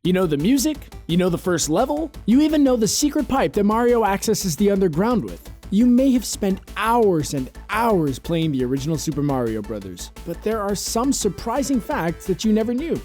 You know the music? You know the first level? You even know the secret pipe that Mario accesses the underground with. You may have spent hours and hours playing the original Super Mario Bros., but there are some surprising facts that you never knew.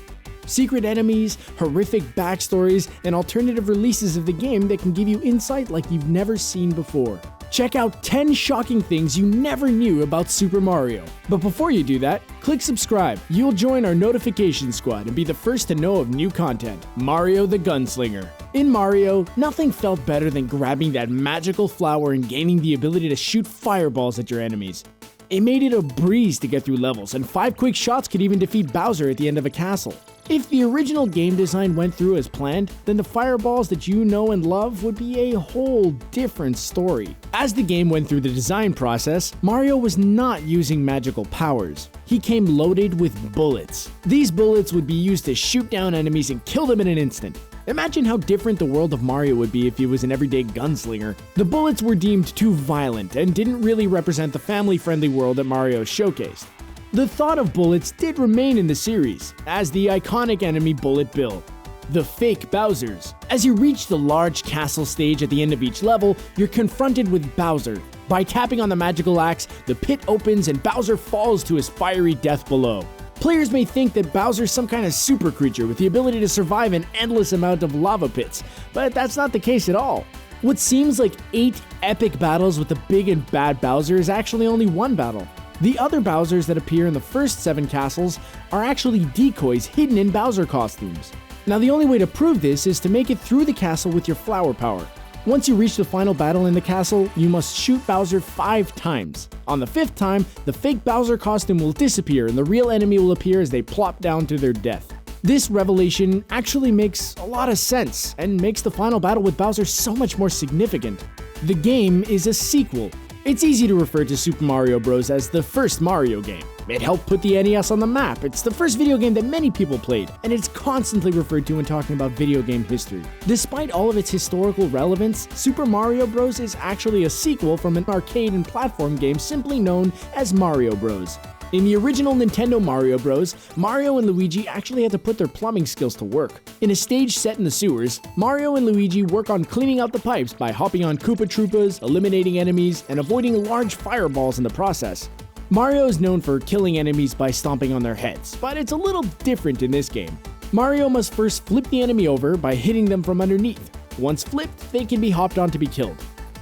Secret enemies, horrific backstories, and alternative releases of the game that can give you insight like you've never seen before. Check out 10 shocking things you never knew about Super Mario. But before you do that, click subscribe. You'll join our notification squad and be the first to know of new content. Mario the Gunslinger. In Mario, nothing felt better than grabbing that magical flower and gaining the ability to shoot fireballs at your enemies. It made it a breeze to get through levels, and 5 quick shots could even defeat Bowser at the end of a castle. If the original game design went through as planned, then the fireballs that you know and love would be a whole different story. As the game went through the design process, Mario was not using magical powers. He came loaded with bullets. These bullets would be used to shoot down enemies and kill them in an instant. Imagine how different the world of Mario would be if he was an everyday gunslinger. The bullets were deemed too violent and didn't really represent the family-friendly world that Mario showcased. The thought of bullets did remain in the series, as the iconic enemy Bullet Bill. The fake Bowsers. As you reach the large castle stage at the end of each level, you're confronted with Bowser. By tapping on the magical axe, the pit opens and Bowser falls to his fiery death below. Players may think that Bowser's some kind of super creature with the ability to survive an endless amount of lava pits, but that's not the case at all. What seems like 8 epic battles with the big and bad Bowser is actually only one battle. The other Bowsers that appear in the first 7 castles are actually decoys hidden in Bowser costumes. Now the only way to prove this is to make it through the castle with your flower power. Once you reach the final battle in the castle, you must shoot Bowser 5 times. On the 5th time, the fake Bowser costume will disappear and the real enemy will appear as they plop down to their death. This revelation actually makes a lot of sense and makes the final battle with Bowser so much more significant. The game is a sequel. It's easy to refer to Super Mario Bros. As the first Mario game. It helped put the NES on the map, it's the first video game that many people played, and it's constantly referred to when talking about video game history. Despite all of its historical relevance, Super Mario Bros. Is actually a sequel from an arcade and platform game simply known as Mario Bros. In the original Nintendo Mario Bros., Mario and Luigi actually had to put their plumbing skills to work. In a stage set in the sewers, Mario and Luigi work on cleaning out the pipes by hopping on Koopa Troopas, eliminating enemies, and avoiding large fireballs in the process. Mario is known for killing enemies by stomping on their heads, but it's a little different in this game. Mario must first flip the enemy over by hitting them from underneath. Once flipped, they can be hopped on to be killed.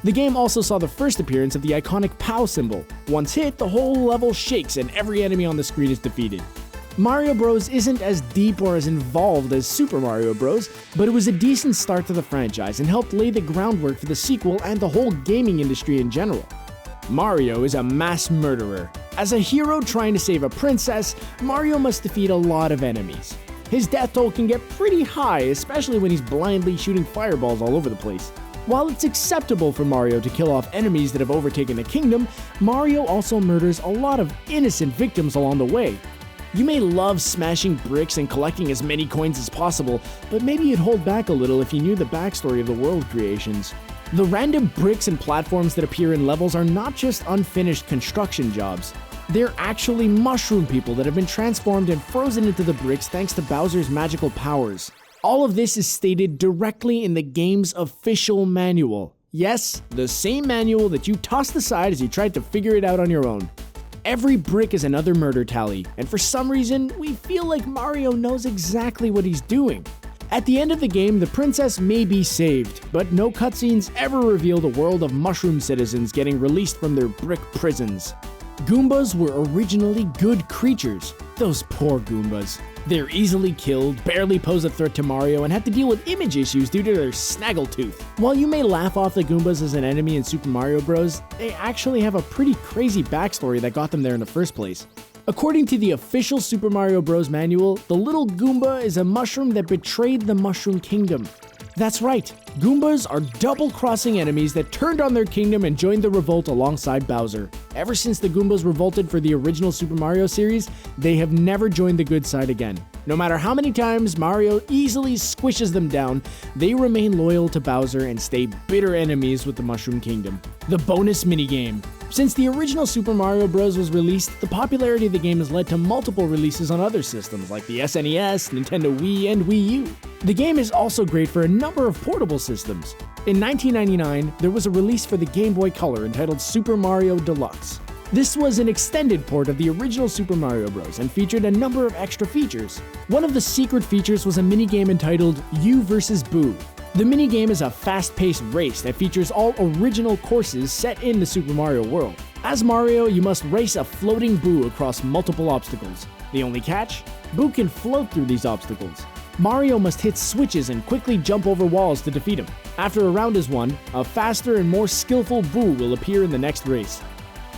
The game also saw the first appearance of the iconic POW symbol. Once hit, the whole level shakes and every enemy on the screen is defeated. Mario Bros. Isn't as deep or as involved as Super Mario Bros., but it was a decent start to the franchise and helped lay the groundwork for the sequel and the whole gaming industry in general. Mario is a mass murderer. As a hero trying to save a princess, Mario must defeat a lot of enemies. His death toll can get pretty high, especially when he's blindly shooting fireballs all over the place. While it's acceptable for Mario to kill off enemies that have overtaken the kingdom, Mario also murders a lot of innocent victims along the way. You may love smashing bricks and collecting as many coins as possible, but maybe you'd hold back a little if you knew the backstory of the world creations. The random bricks and platforms that appear in levels are not just unfinished construction jobs. They're actually mushroom people that have been transformed and frozen into the bricks thanks to Bowser's magical powers. All of this is stated directly in the game's official manual. Yes, the same manual that you tossed aside as you tried to figure it out on your own. Every brick is another murder tally, and for some reason, we feel like Mario knows exactly what he's doing. At the end of the game, the princess may be saved, but no cutscenes ever reveal the world of mushroom citizens getting released from their brick prisons. Goombas were originally good creatures. Those poor Goombas. They're easily killed, barely pose a threat to Mario, and have to deal with image issues due to their snaggletooth. While you may laugh off the Goombas as an enemy in Super Mario Bros., they actually have a pretty crazy backstory that got them there in the first place. According to the official Super Mario Bros. Manual, the little Goomba is a mushroom that betrayed the Mushroom Kingdom. That's right, Goombas are double-crossing enemies that turned on their kingdom and joined the revolt alongside Bowser. Ever since the Goombas revolted for the original Super Mario series, they have never joined the good side again. No matter how many times Mario easily squishes them down, they remain loyal to Bowser and stay bitter enemies with the Mushroom Kingdom. The bonus minigame. Since the original Super Mario Bros. Was released, the popularity of the game has led to multiple releases on other systems like the SNES, Nintendo Wii, and Wii U. The game is also great for a number of portable systems. In 1999, there was a release for the Game Boy Color entitled Super Mario Deluxe. This was an extended port of the original Super Mario Bros. And featured a number of extra features. One of the secret features was a minigame entitled You vs. Boo. The minigame is a fast-paced race that features all original courses set in the Super Mario world. As Mario, you must race a floating Boo across multiple obstacles. The only catch? Boo can float through these obstacles. Mario must hit switches and quickly jump over walls to defeat him. After a round is won, a faster and more skillful Boo will appear in the next race.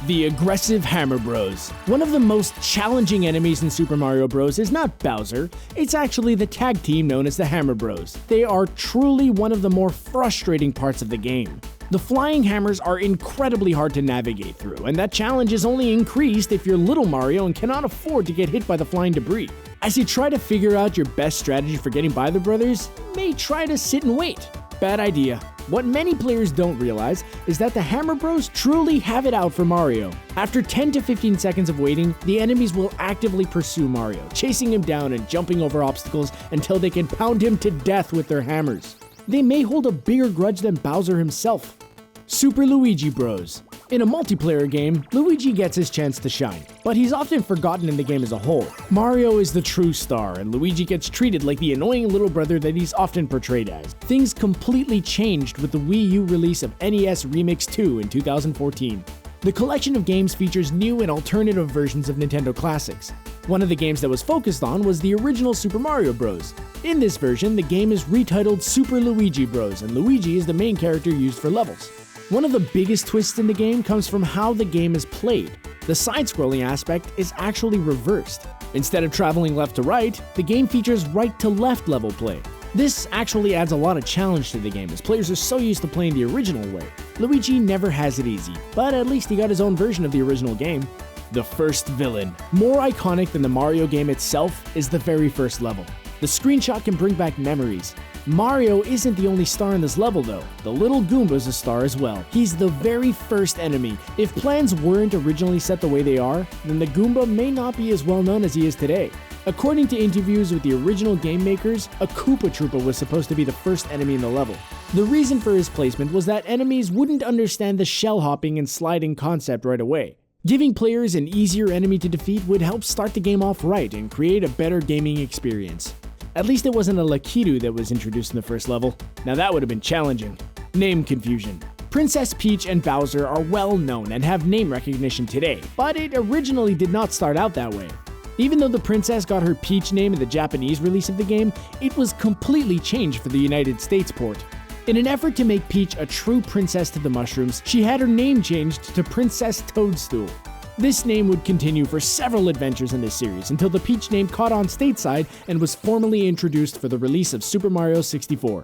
The aggressive Hammer Bros. One of the most challenging enemies in Super Mario Bros. Is not Bowser, it's actually the tag team known as the Hammer Bros. They are truly one of the more frustrating parts of the game. The flying hammers are incredibly hard to navigate through, and that challenge is only increased if you're little Mario and cannot afford to get hit by the flying debris. As you try to figure out your best strategy for getting by the brothers, you may try to sit and wait. Bad idea. What many players don't realize is that the Hammer Bros truly have it out for Mario. After 10 to 15 seconds of waiting, the enemies will actively pursue Mario, chasing him down and jumping over obstacles until they can pound him to death with their hammers. They may hold a bigger grudge than Bowser himself. Super Luigi Bros. In a multiplayer game, Luigi gets his chance to shine, but he's often forgotten in the game as a whole. Mario is the true star, and Luigi gets treated like the annoying little brother that he's often portrayed as. Things completely changed with the Wii U release of NES Remix 2 in 2014. The collection of games features new and alternative versions of Nintendo classics. One of the games that was focused on was the original Super Mario Bros. In this version, the game is retitled Super Luigi Bros, and Luigi is the main character used for levels. One of the biggest twists in the game comes from how the game is played. The side-scrolling aspect is actually reversed. Instead of traveling left to right, the game features right to left level play. This actually adds a lot of challenge to the game as players are so used to playing the original way. Luigi never has it easy, but at least he got his own version of the original game. The first villain. More iconic than the Mario game itself is the very first level. The screenshot can bring back memories. Mario isn't the only star in this level though. The little Goomba's a star as well. He's the very first enemy. If plans weren't originally set the way they are, then the Goomba may not be as well known as he is today. According to interviews with the original game makers, a Koopa Troopa was supposed to be the first enemy in the level. The reason for his placement was that enemies wouldn't understand the shell hopping and sliding concept right away. Giving players an easier enemy to defeat would help start the game off right and create a better gaming experience. At least it wasn't a Lakitu that was introduced in the first level. Now that would have been challenging. Name confusion. Princess Peach and Bowser are well known and have name recognition today, but it originally did not start out that way. Even though the princess got her Peach name in the Japanese release of the game, it was completely changed for the United States port. In an effort to make Peach a true princess to the mushrooms, she had her name changed to Princess Toadstool. This name would continue for several adventures in this series until the Peach name caught on stateside and was formally introduced for the release of Super Mario 64.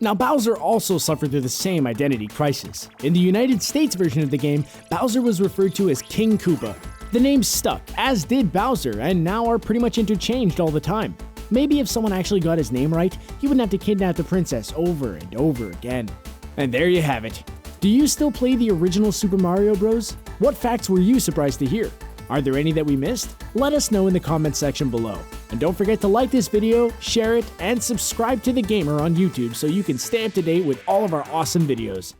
Now Bowser also suffered through the same identity crisis. In the United States version of the game, Bowser was referred to as King Koopa. The name stuck, as did Bowser, and now are pretty much interchanged all the time. Maybe if someone actually got his name right, he wouldn't have to kidnap the princess over and over again. And there you have it. Do you still play the original Super Mario Bros? What facts were you surprised to hear? Are there any that we missed? Let us know in the comments section below. And don't forget to like this video, share it, and subscribe to The Gamer on YouTube so you can stay up to date with all of our awesome videos.